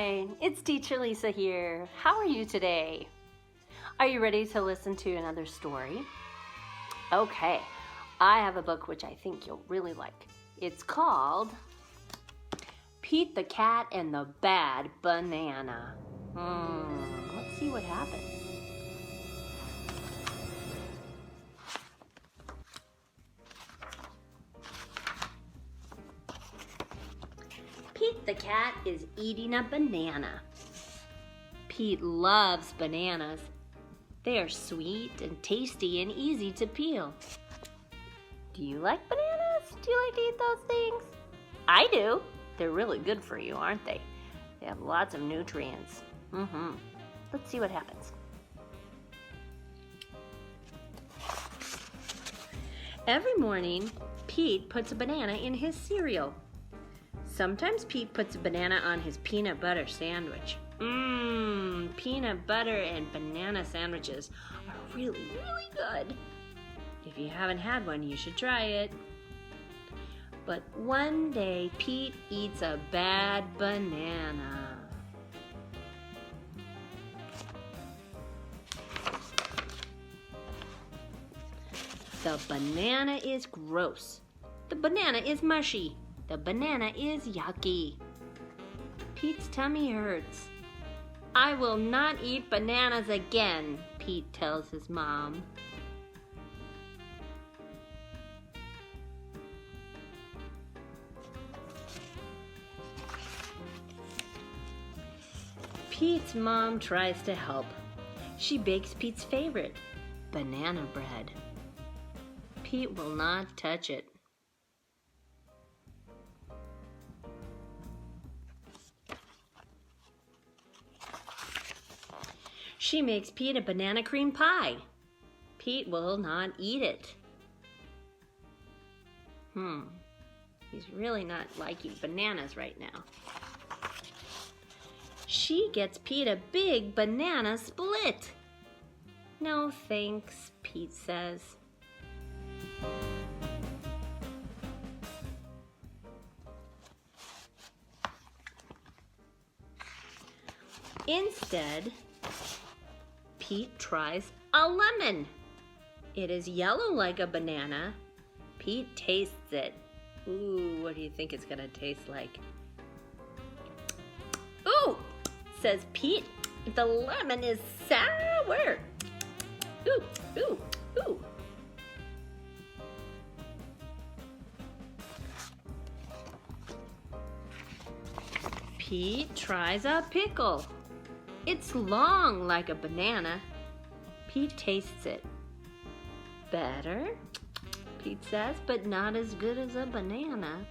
Hi, it's Teacher Lisa here. How are you today? Are you ready to listen to another story? Okay, I have a book which I think you'll really like. It's called Pete the Cat and the Bad Banana. Let's see what happens. Pete the cat is eating a banana. Pete loves bananas. They are sweet and tasty and easy to peel. Do you like bananas? Do you like to eat those things? I do. They're really good for you, aren't they? They have lots of nutrients. Let's see what happens. Every morning, Pete puts a banana in his cereal. Sometimes Pete puts a banana on his peanut butter sandwich. Peanut butter and banana sandwiches are really, really good. If you haven't had one, you should try it. But one day, Pete eats a bad banana. The banana is gross. The banana is mushy. The banana is yucky. Pete's tummy hurts. I will not eat bananas again, Pete tells his mom. Pete's mom tries to help. She bakes Pete's favorite, banana bread. Pete will not touch it. She makes Pete a banana cream pie. Pete will not eat it. He's really not liking bananas right now. She gets Pete a big banana split. No thanks, Pete says. Instead, Pete tries a lemon. It is yellow like a banana. Pete tastes it. Ooh, what do you think it's gonna taste like? Ooh, says Pete, the lemon is sour. Ooh, ooh, ooh. Pete tries a pickle. It's long like a banana. Pete tastes it. Better, Pete says, but not as good as a banana.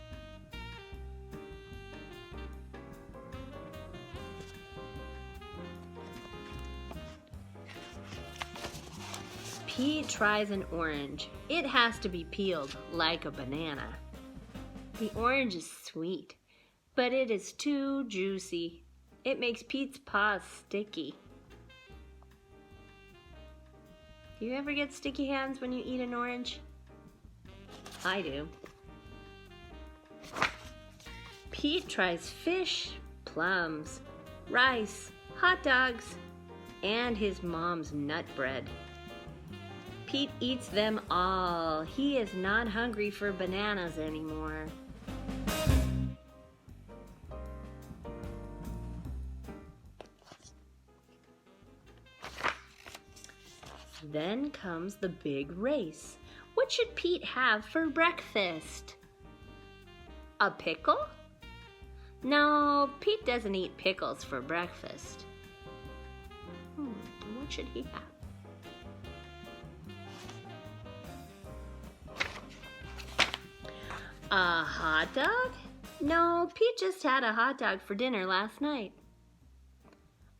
Pete tries an orange. It has to be peeled like a banana. The orange is sweet, but it is too juicy. It makes Pete's paws sticky. Do you ever get sticky hands when you eat an orange? I do. Pete tries fish, plums, rice, hot dogs, and his mom's nut bread. Pete eats them all. He is not hungry for bananas anymore. Then comes the big race. What should Pete have for breakfast? A pickle? No, Pete doesn't eat pickles for breakfast. What should he have? A hot dog? No, Pete just had a hot dog for dinner last night.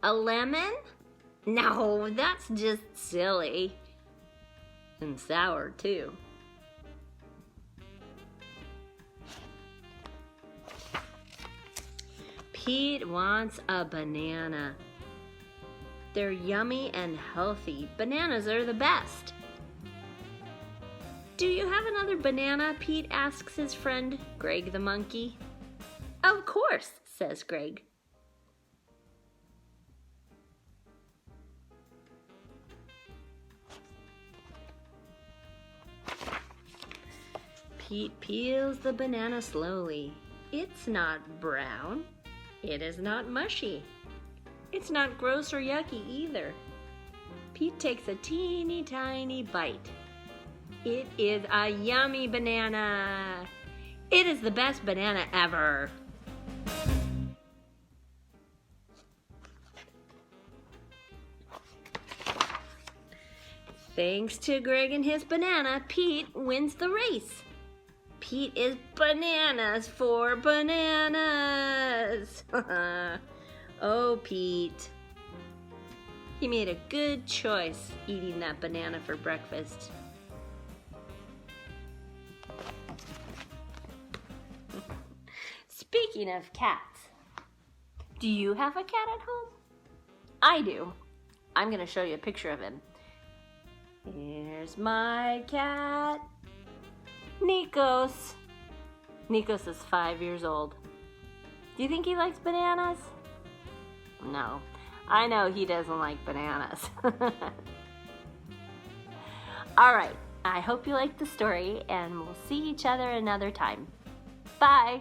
A lemon? No, that's just silly. And sour, too. Pete wants a banana. They're yummy and healthy. Bananas are the best. Do you have another banana? Pete asks his friend, Greg the monkey. Of course, says Greg. Pete peels the banana slowly. It's not brown. It is not mushy. It's not gross or yucky either. Pete takes a teeny tiny bite. It is a yummy banana. It is the best banana ever. Thanks to Greg and his banana, Pete wins the race. Pete is bananas for bananas. Oh, Pete. He made a good choice eating that banana for breakfast. Speaking of cats, do you have a cat at home? I do. I'm going to show you a picture of him. Here's my cat, Nikos. Nikos is 5 years old. Do you think he likes bananas? No, I know he doesn't like bananas. All right, I hope you liked the story, and we'll see each other another time. Bye.